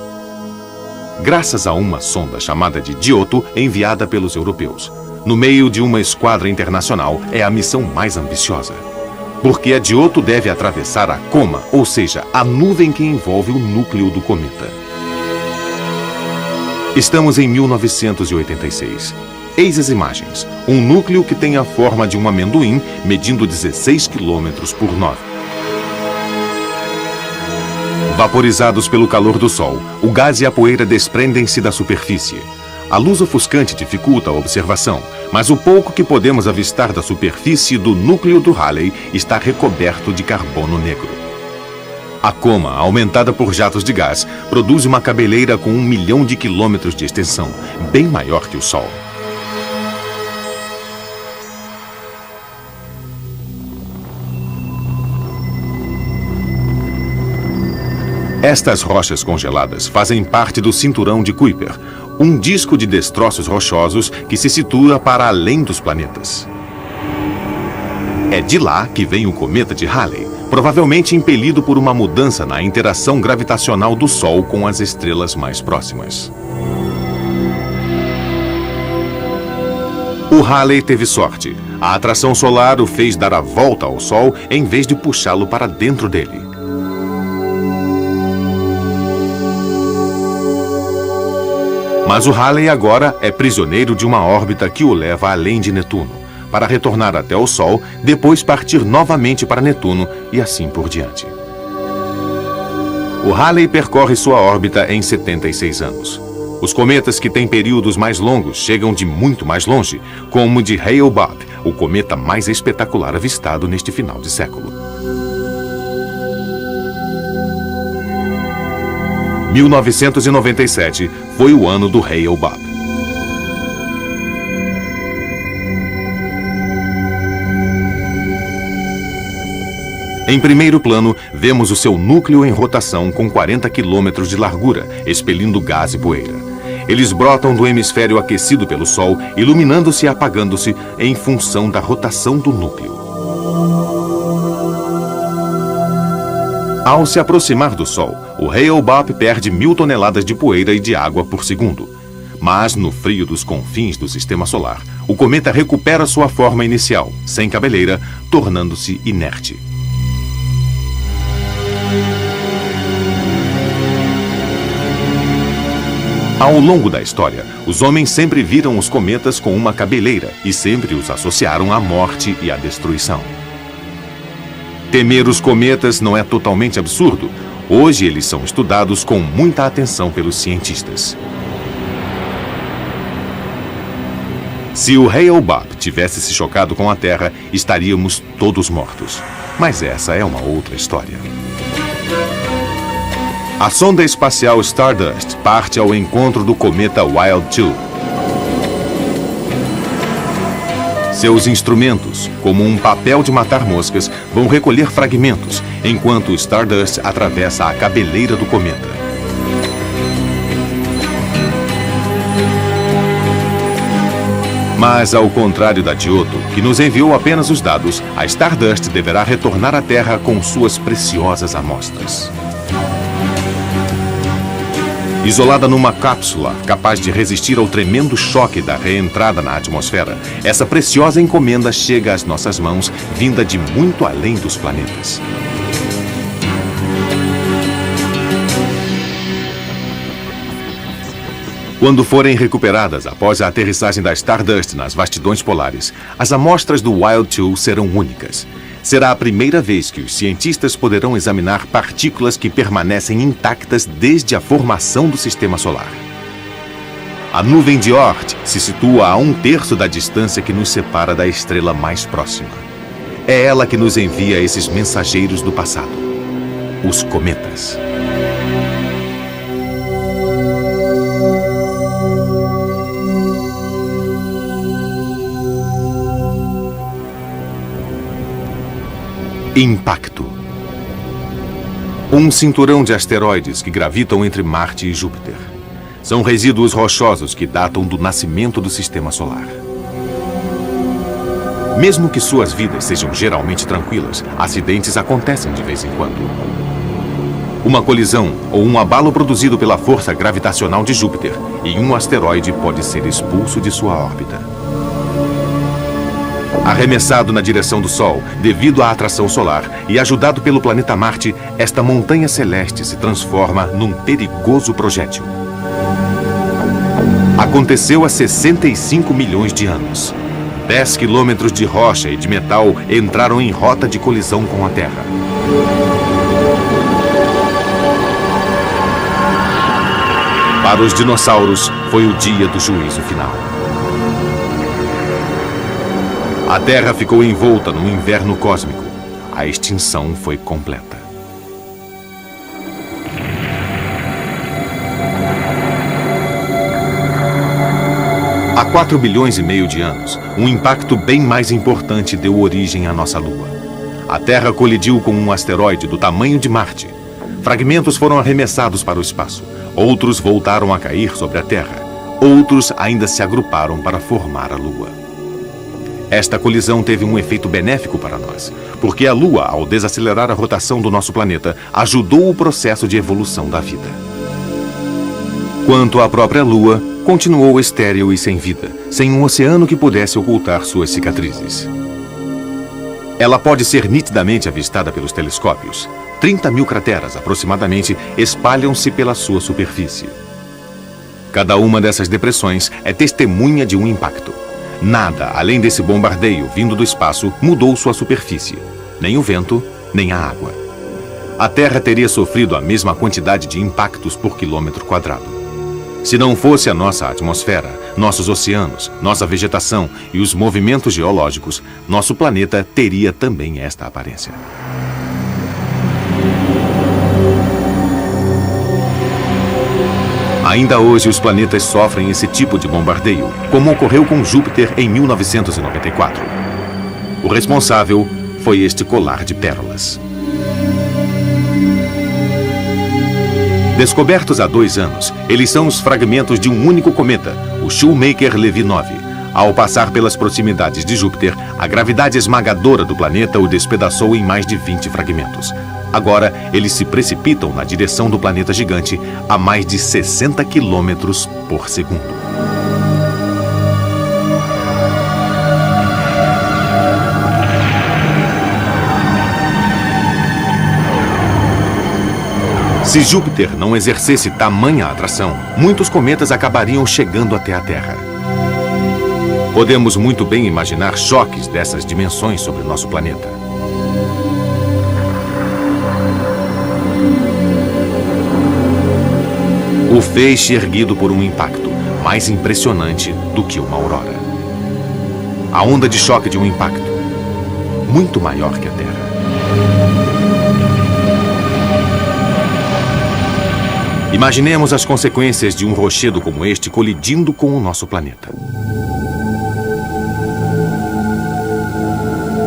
Graças a uma sonda chamada de Giotto, enviada pelos europeus. No meio de uma esquadra internacional, é a missão mais ambiciosa. Porque a Giotto deve atravessar a coma, ou seja, a nuvem que envolve o núcleo do cometa. Estamos em 1986. Eis as imagens. Um núcleo que tem a forma de um amendoim, medindo 16 km por 9. Vaporizados pelo calor do Sol, o gás e a poeira desprendem-se da superfície. A luz ofuscante dificulta a observação, mas o pouco que podemos avistar da superfície do núcleo do Halley está recoberto de carbono negro. A coma, aumentada por jatos de gás, produz uma cabeleira com 1 milhão de quilômetros de extensão, bem maior que o Sol. Estas rochas congeladas fazem parte do cinturão de Kuiper, um disco de destroços rochosos que se situa para além dos planetas. É de lá que vem o cometa de Halley, provavelmente impelido por uma mudança na interação gravitacional do Sol com as estrelas mais próximas. O Halley teve sorte. A atração solar o fez dar a volta ao Sol em vez de puxá-lo para dentro dele. Mas o Halley agora é prisioneiro de uma órbita que o leva além de Netuno, para retornar até o Sol, depois partir novamente para Netuno e assim por diante. O Halley percorre sua órbita em 76 anos. Os cometas que têm períodos mais longos chegam de muito mais longe, como o de Hale-Bopp, o cometa mais espetacular avistado neste final de século. 1997 foi o ano do Hale-Bopp. Em primeiro plano, vemos o seu núcleo em rotação com 40 quilômetros de largura, expelindo gás e poeira. Eles brotam do hemisfério aquecido pelo Sol, iluminando-se e apagando-se em função da rotação do núcleo. Ao se aproximar do Sol, o Hale-Bopp perde 1000 toneladas de poeira e de água por segundo. Mas, no frio dos confins do Sistema Solar, o cometa recupera sua forma inicial, sem cabeleira, tornando-se inerte. Ao longo da história, os homens sempre viram os cometas com uma cabeleira e sempre os associaram à morte e à destruição. Temer os cometas não é totalmente absurdo. Hoje eles são estudados com muita atenção pelos cientistas. Se o Hale-Bopp tivesse se chocado com a Terra, estaríamos todos mortos. Mas essa é uma outra história. A sonda espacial Stardust parte ao encontro do cometa Wild 2. Seus instrumentos, como um papel de matar moscas, vão recolher fragmentos, enquanto o Stardust atravessa a cabeleira do cometa. Mas, ao contrário da Giotto, que nos enviou apenas os dados, a Stardust deverá retornar à Terra com suas preciosas amostras. Isolada numa cápsula capaz de resistir ao tremendo choque da reentrada na atmosfera, essa preciosa encomenda chega às nossas mãos, vinda de muito além dos planetas. Quando forem recuperadas após a aterrissagem da Stardust nas vastidões polares, as amostras do Wild 2 serão únicas. será a primeira vez que os cientistas poderão examinar partículas que permanecem intactas desde a formação do Sistema Solar. A nuvem de Oort se situa a 1/3 da distância que nos separa da estrela mais próxima. É ela que nos envia esses mensageiros do passado, os cometas. Impacto. Um cinturão de asteroides que gravitam entre Marte e Júpiter. São resíduos rochosos que datam do nascimento do Sistema Solar. Mesmo que suas vidas sejam geralmente tranquilas, acidentes acontecem de vez em quando. Uma colisão ou um abalo produzido pela força gravitacional de Júpiter e um asteroide pode ser expulso de sua órbita. Arremessado na direção do Sol devido à atração solar e ajudado pelo planeta Marte, esta montanha celeste se transforma num perigoso projétil. Aconteceu há 65 milhões de anos. 10 quilômetros de rocha e de metal entraram em rota de colisão com a Terra. Para os dinossauros, foi o dia do juízo final. A Terra ficou envolta num inverno cósmico. A extinção foi completa. Há 4,5 bilhões de anos, um impacto bem mais importante deu origem à nossa Lua. A Terra colidiu com um asteroide do tamanho de Marte. Fragmentos foram arremessados para o espaço. Outros voltaram a cair sobre a Terra. Outros ainda se agruparam para formar a Lua. Esta colisão teve um efeito benéfico para nós, porque a Lua, ao desacelerar a rotação do nosso planeta, ajudou o processo de evolução da vida. Quanto à própria Lua, continuou estéril e sem vida, sem um oceano que pudesse ocultar suas cicatrizes. Ela pode ser nitidamente avistada pelos telescópios. 30 mil crateras, aproximadamente, espalham-se pela sua superfície. Cada uma dessas depressões é testemunha de um impacto. Nada, além desse bombardeio vindo do espaço, mudou sua superfície. Nem o vento, nem a água. A Terra teria sofrido a mesma quantidade de impactos por quilômetro quadrado. Se não fosse a nossa atmosfera, nossos oceanos, nossa vegetação e os movimentos geológicos, nosso planeta teria também esta aparência. Ainda hoje, os planetas sofrem esse tipo de bombardeio, como ocorreu com Júpiter em 1994. O responsável foi este colar de pérolas. Descobertos há 2 anos, eles são os fragmentos de um único cometa, o Shoemaker-Levy 9. Ao passar pelas proximidades de Júpiter, a gravidade esmagadora do planeta o despedaçou em mais de 20 fragmentos. Agora, eles se precipitam na direção do planeta gigante a mais de 60 quilômetros por segundo. Se Júpiter não exercesse tamanha atração, muitos cometas acabariam chegando até a Terra. Podemos muito bem imaginar choques dessas dimensões sobre nosso planeta. O feixe erguido por um impacto, mais impressionante do que uma aurora. A onda de choque de um impacto, muito maior que a Terra. Imaginemos as consequências de um rochedo como este colidindo com o nosso planeta.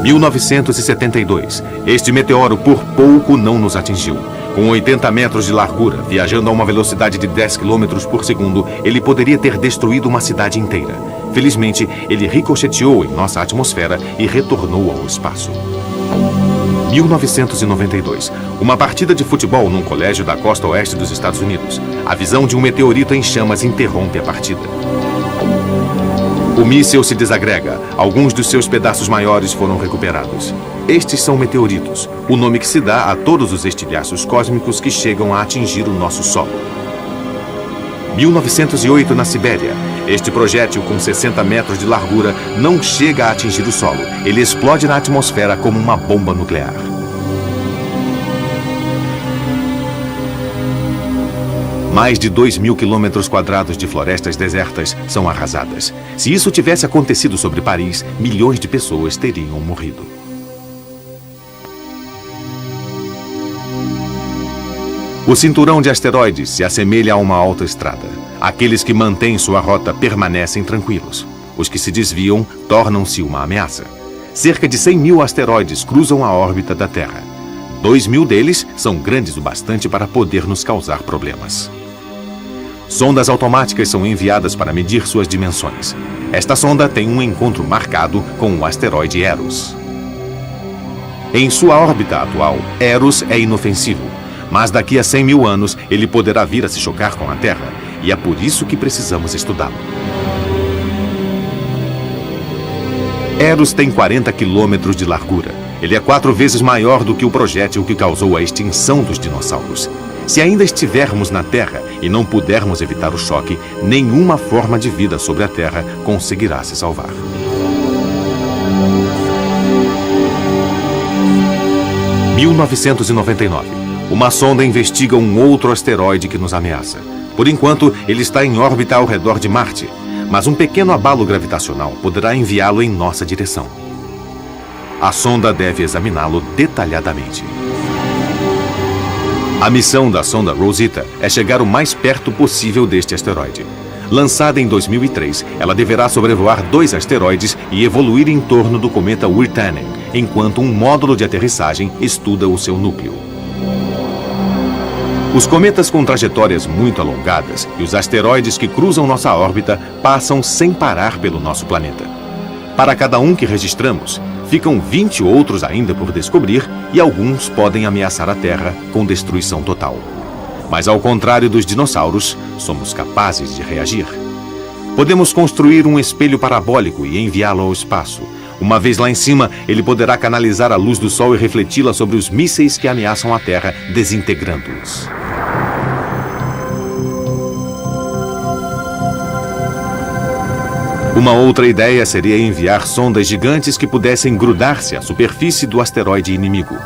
1972. Este meteoro por pouco não nos atingiu. Com 80 metros de largura, viajando a uma velocidade de 10 km por segundo, ele poderia ter destruído uma cidade inteira. Felizmente, ele ricocheteou em nossa atmosfera e retornou ao espaço. 1992. Uma partida de futebol num colégio da costa oeste dos Estados Unidos. A visão de um meteorito em chamas interrompe a partida. O míssil se desagrega. Alguns dos seus pedaços maiores foram recuperados. Estes são meteoritos, o nome que se dá a todos os estilhaços cósmicos que chegam a atingir o nosso Sol. 1908, na Sibéria. Este projétil, com 60 metros de largura, não chega a atingir o solo. Ele explode na atmosfera como uma bomba nuclear. Mais de 2.000 quilômetros quadrados de florestas desertas são arrasadas. Se isso tivesse acontecido sobre Paris, milhões de pessoas teriam morrido. O cinturão de asteroides se assemelha a uma autoestrada. Aqueles que mantêm sua rota permanecem tranquilos. Os que se desviam tornam-se uma ameaça. Cerca de 100.000 asteroides cruzam a órbita da Terra. 2.000 deles são grandes o bastante para poder nos causar problemas. Sondas automáticas são enviadas para medir suas dimensões. Esta sonda tem um encontro marcado com o asteroide Eros. Em sua órbita atual, Eros é inofensivo, mas daqui a 100.000 anos ele poderá vir a se chocar com a Terra, e é por isso que precisamos estudá-lo. Eros tem 40 quilômetros de largura. Ele é 4 vezes maior do que o projétil que causou a extinção dos dinossauros. Se ainda estivermos na Terra e não pudermos evitar o choque, nenhuma forma de vida sobre a Terra conseguirá se salvar. Em 1999, uma sonda investiga um outro asteroide que nos ameaça. Por enquanto, ele está em órbita ao redor de Marte, mas um pequeno abalo gravitacional poderá enviá-lo em nossa direção. A sonda deve examiná-lo detalhadamente. A missão da sonda Rosetta é chegar o mais perto possível deste asteroide. Lançada em 2003, ela deverá sobrevoar 2 asteroides e evoluir em torno do cometa Wirtanen, enquanto um módulo de aterrissagem estuda o seu núcleo. Os cometas com trajetórias muito alongadas e os asteroides que cruzam nossa órbita passam sem parar pelo nosso planeta. Para cada um que registramos, ficam 20 outros ainda por descobrir e alguns podem ameaçar a Terra com destruição total. Mas ao contrário dos dinossauros, somos capazes de reagir. Podemos construir um espelho parabólico e enviá-lo ao espaço. Uma vez lá em cima, ele poderá canalizar a luz do Sol e refleti-la sobre os mísseis que ameaçam a Terra, desintegrando-os. Uma outra ideia seria enviar sondas gigantes que pudessem grudar-se à superfície do asteroide inimigo.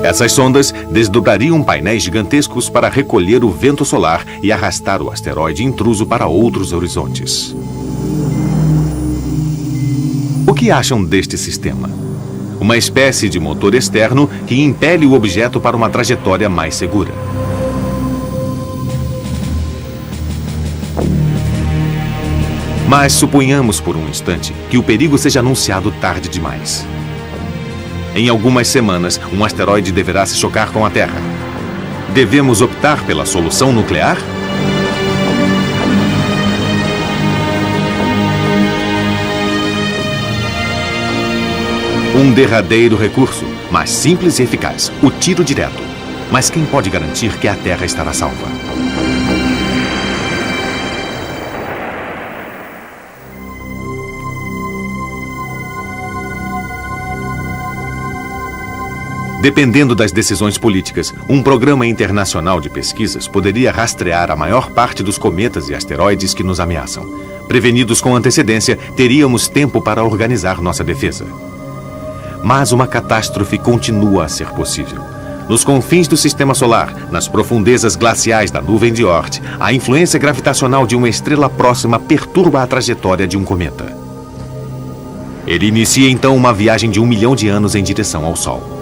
Essas sondas desdobrariam painéis gigantescos para recolher o vento solar e arrastar o asteroide intruso para outros horizontes. O que acham deste sistema? Uma espécie de motor externo que impele o objeto para uma trajetória mais segura. Mas suponhamos por um instante que o perigo seja anunciado tarde demais. Em algumas semanas, um asteroide deverá se chocar com a Terra. Devemos optar pela solução nuclear? Um derradeiro recurso, mas simples e eficaz, o tiro direto. Mas quem pode garantir que a Terra estará salva? Dependendo das decisões políticas, um programa internacional de pesquisas poderia rastrear a maior parte dos cometas e asteroides que nos ameaçam. Prevenidos com antecedência, teríamos tempo para organizar nossa defesa. Mas uma catástrofe continua a ser possível. Nos confins do Sistema Solar, nas profundezas glaciais da nuvem de Oort, a influência gravitacional de uma estrela próxima perturba a trajetória de um cometa. Ele inicia então uma viagem de 1 milhão de anos em direção ao Sol.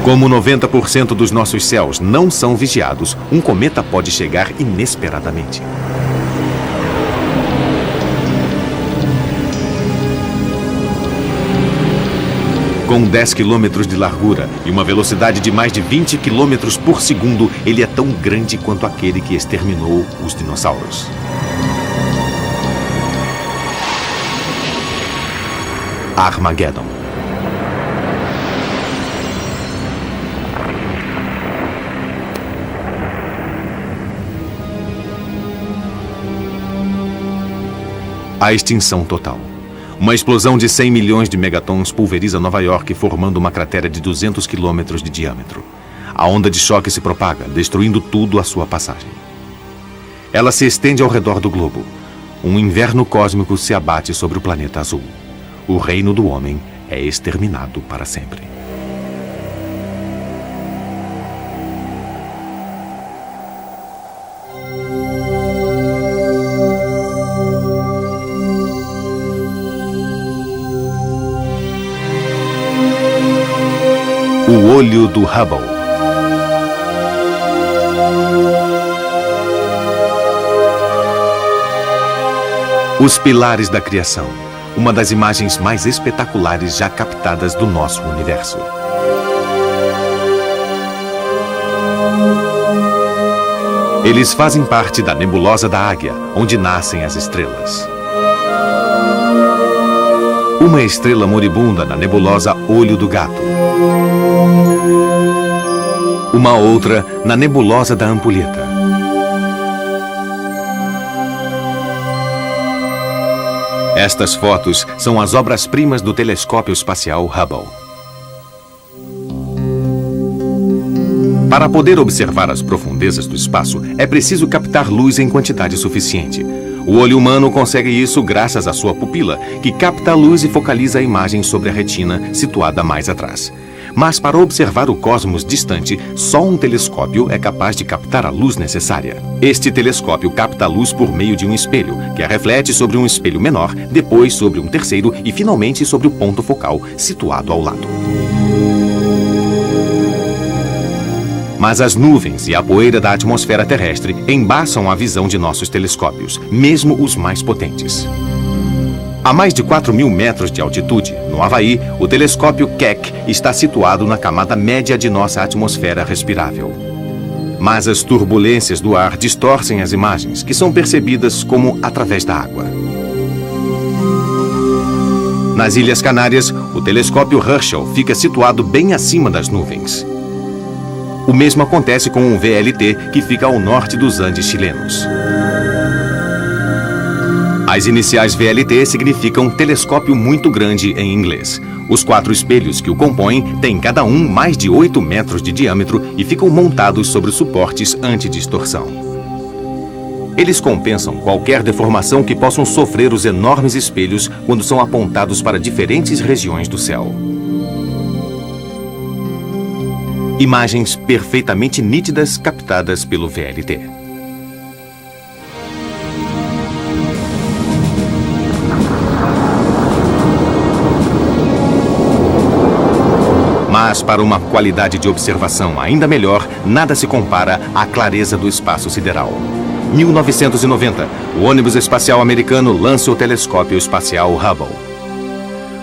Como 90% dos nossos céus não são vigiados, um cometa pode chegar inesperadamente. Com 10 quilômetros de largura e uma velocidade de mais de 20 quilômetros por segundo, ele é tão grande quanto aquele que exterminou os dinossauros. Armageddon. A extinção total. Uma explosão de 100 milhões de megatons pulveriza Nova York, formando uma cratera de 200 quilômetros de diâmetro. A onda de choque se propaga, destruindo tudo à sua passagem. Ela se estende ao redor do globo. Um inverno cósmico se abate sobre o planeta azul. O reino do homem é exterminado para sempre. O olho do Hubble. Os pilares da criação. Uma das imagens mais espetaculares já captadas do nosso universo. Eles fazem parte da nebulosa da Águia, onde nascem as estrelas. Uma estrela moribunda na nebulosa Olho do Gato. Uma outra na nebulosa da Ampulheta. Estas fotos são as obras-primas do telescópio espacial Hubble. Para poder observar as profundezas do espaço, é preciso captar luz em quantidade suficiente. O olho humano consegue isso graças à sua pupila, que capta a luz e focaliza a imagem sobre a retina, situada mais atrás. Mas para observar o cosmos distante, só um telescópio é capaz de captar a luz necessária. Este telescópio capta a luz por meio de um espelho, que a reflete sobre um espelho menor, depois sobre um terceiro e finalmente sobre o ponto focal, situado ao lado. Mas as nuvens e a poeira da atmosfera terrestre embaçam a visão de nossos telescópios, mesmo os mais potentes. A mais de 4.000 metros de altitude, no Havaí, o telescópio Keck está situado na camada média de nossa atmosfera respirável. Mas as turbulências do ar distorcem as imagens, que são percebidas como através da água. Nas Ilhas Canárias, o telescópio Herschel fica situado bem acima das nuvens. O mesmo acontece com o VLT, que fica ao norte dos Andes chilenos. As iniciais VLT significam telescópio muito grande em inglês. Os 4 espelhos que o compõem têm cada um mais de 8 metros de diâmetro e ficam montados sobre suportes anti-distorção. Eles compensam qualquer deformação que possam sofrer os enormes espelhos quando são apontados para diferentes regiões do céu. Imagens perfeitamente nítidas captadas pelo VLT. Mas para uma qualidade de observação ainda melhor, nada se compara à clareza do espaço sideral. 1990, o ônibus espacial americano lança o telescópio espacial Hubble.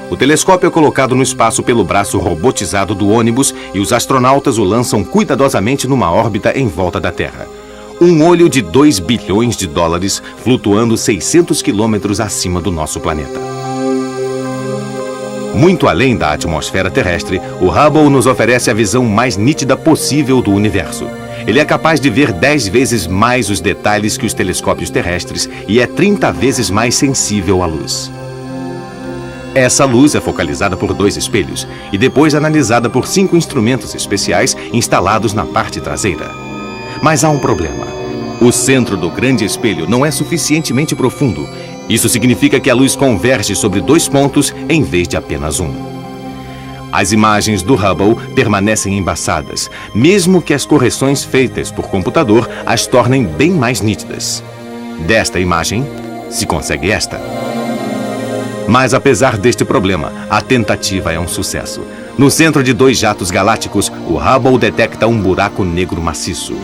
O telescópio é colocado no espaço pelo braço robotizado do ônibus e os astronautas o lançam cuidadosamente numa órbita em volta da Terra. Um olho de 2 bilhões de dólares flutuando 600 quilômetros acima do nosso planeta. Muito além da atmosfera terrestre, o Hubble nos oferece a visão mais nítida possível do universo. Ele é capaz de ver 10 vezes mais os detalhes que os telescópios terrestres e é 30 vezes mais sensível à luz. Essa luz é focalizada por 2 espelhos e depois analisada por 5 instrumentos especiais instalados na parte traseira. Mas há um problema. O centro do grande espelho não é suficientemente profundo. Isso significa que a luz converge sobre 2 pontos em vez de apenas um. As imagens do Hubble permanecem embaçadas, mesmo que as correções feitas por computador as tornem bem mais nítidas. Desta imagem, se consegue esta. Mas apesar deste problema, a tentativa é um sucesso. No centro de 2 jatos galácticos, o Hubble detecta um buraco negro maciço.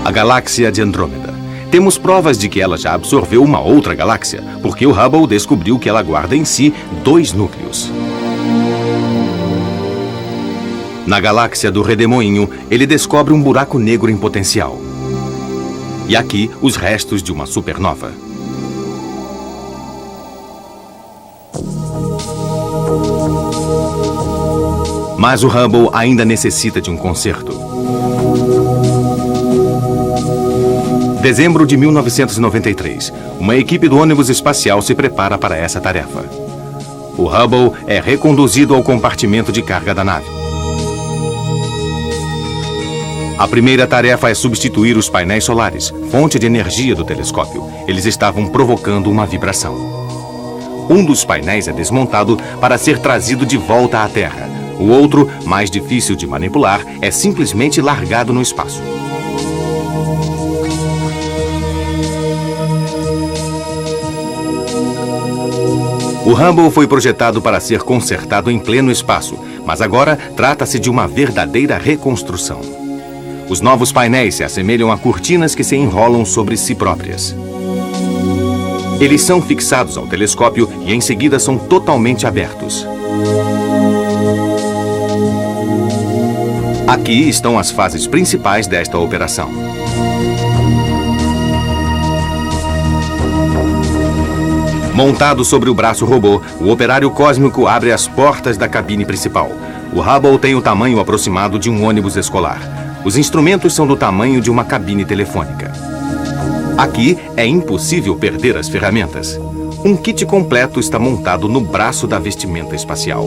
A galáxia de Andrômeda. Temos provas de que ela já absorveu uma outra galáxia, porque o Hubble descobriu que ela guarda em si 2 núcleos. Na galáxia do Redemoinho, ele descobre um buraco negro em potencial. E aqui, os restos de uma supernova. Mas o Hubble ainda necessita de um conserto. Dezembro de 1993. Uma equipe do ônibus espacial se prepara para essa tarefa. O Hubble é reconduzido ao compartimento de carga da nave. A primeira tarefa é substituir os painéis solares, fonte de energia do telescópio. Eles estavam provocando uma vibração. Um dos painéis é desmontado para ser trazido de volta à Terra. O outro, mais difícil de manipular, é simplesmente largado no espaço. O Hubble foi projetado para ser consertado em pleno espaço, mas agora trata-se de uma verdadeira reconstrução. Os novos painéis se assemelham a cortinas que se enrolam sobre si próprias. Eles são fixados ao telescópio e em seguida são totalmente abertos. Aqui estão as fases principais desta operação. Montado sobre o braço robô, o operário cósmico abre as portas da cabine principal. O Hubble tem o tamanho aproximado de um ônibus escolar. Os instrumentos são do tamanho de uma cabine telefônica. Aqui é impossível perder as ferramentas. Um kit completo está montado no braço da vestimenta espacial.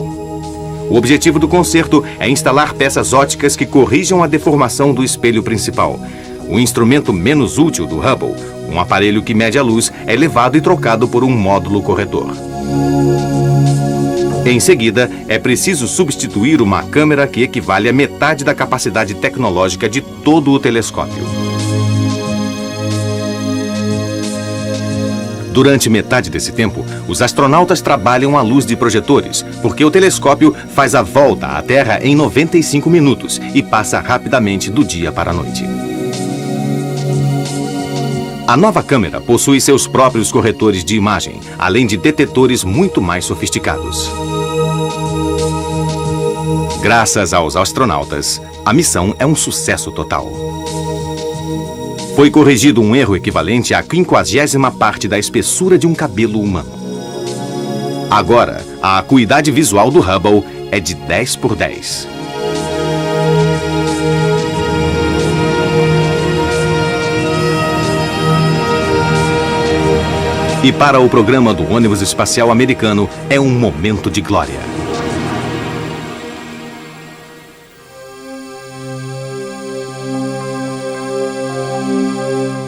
O objetivo do conserto é instalar peças óticas que corrijam a deformação do espelho principal. O instrumento menos útil do Hubble, um aparelho que mede a luz, é levado e trocado por um módulo corretor. Em seguida, é preciso substituir uma câmera que equivale a metade da capacidade tecnológica de todo o telescópio. Durante metade desse tempo, os astronautas trabalham à luz de projetores, porque o telescópio faz a volta à Terra em 95 minutos e passa rapidamente do dia para a noite. A nova câmera possui seus próprios corretores de imagem, além de detetores muito mais sofisticados. Graças aos astronautas, a missão é um sucesso total. Foi corrigido um erro equivalente à 50ª parte da espessura de um cabelo humano. Agora, a acuidade visual do Hubble é de 10×10. E para o programa do ônibus espacial americano, é um momento de glória.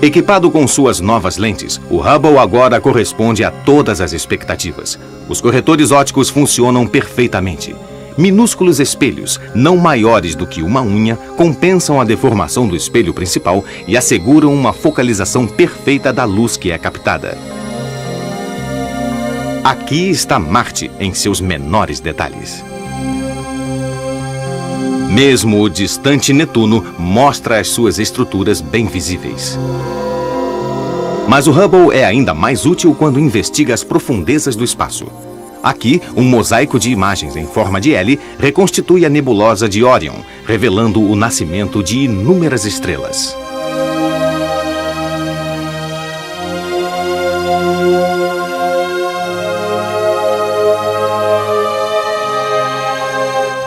Equipado com suas novas lentes, o Hubble agora corresponde a todas as expectativas. Os corretores óticos funcionam perfeitamente. Minúsculos espelhos, não maiores do que uma unha, compensam a deformação do espelho principal e asseguram uma focalização perfeita da luz que é captada. Aqui está Marte em seus menores detalhes. Mesmo o distante Netuno mostra as suas estruturas bem visíveis. Mas o Hubble é ainda mais útil quando investiga as profundezas do espaço. Aqui, um mosaico de imagens em forma de L reconstitui a nebulosa de Órion, revelando o nascimento de inúmeras estrelas.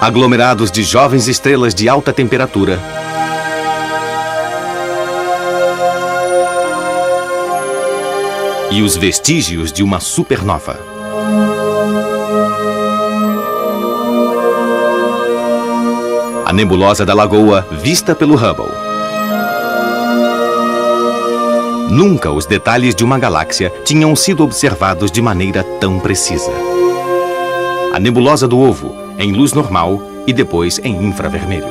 Aglomerados de jovens estrelas de alta temperatura. E os vestígios de uma supernova. A nebulosa da Lagoa vista pelo Hubble. Nunca os detalhes de uma galáxia tinham sido observados de maneira tão precisa. A nebulosa do Ovo, em luz normal e depois em infravermelho.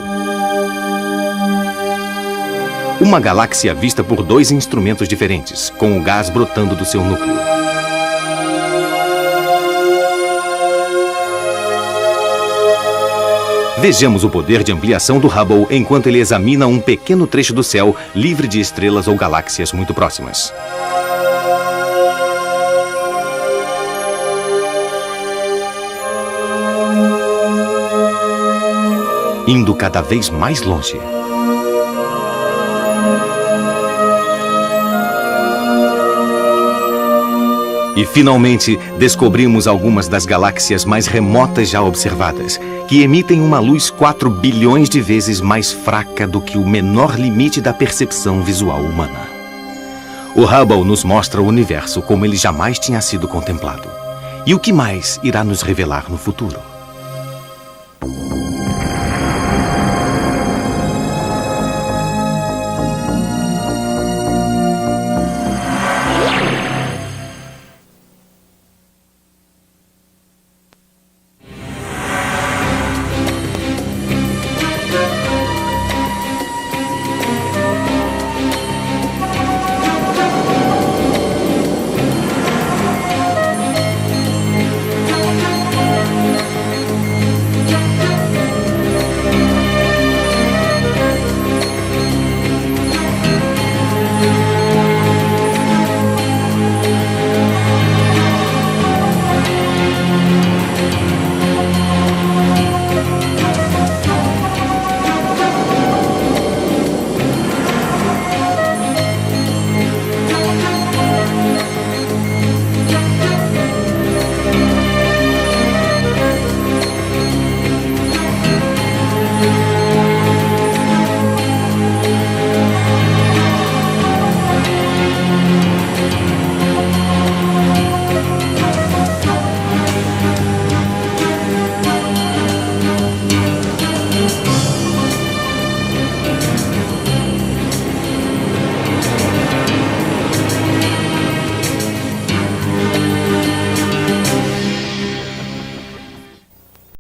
Uma galáxia vista por dois instrumentos diferentes, com o gás brotando do seu núcleo. Vejamos o poder de ampliação do Hubble enquanto ele examina um pequeno trecho do céu livre de estrelas ou galáxias muito próximas. Indo cada vez mais longe. E finalmente descobrimos algumas das galáxias mais remotas já observadas, que emitem uma luz 4 bilhões de vezes mais fraca do que o menor limite da percepção visual humana. O Hubble nos mostra o universo como ele jamais tinha sido contemplado. E o que mais irá nos revelar no futuro?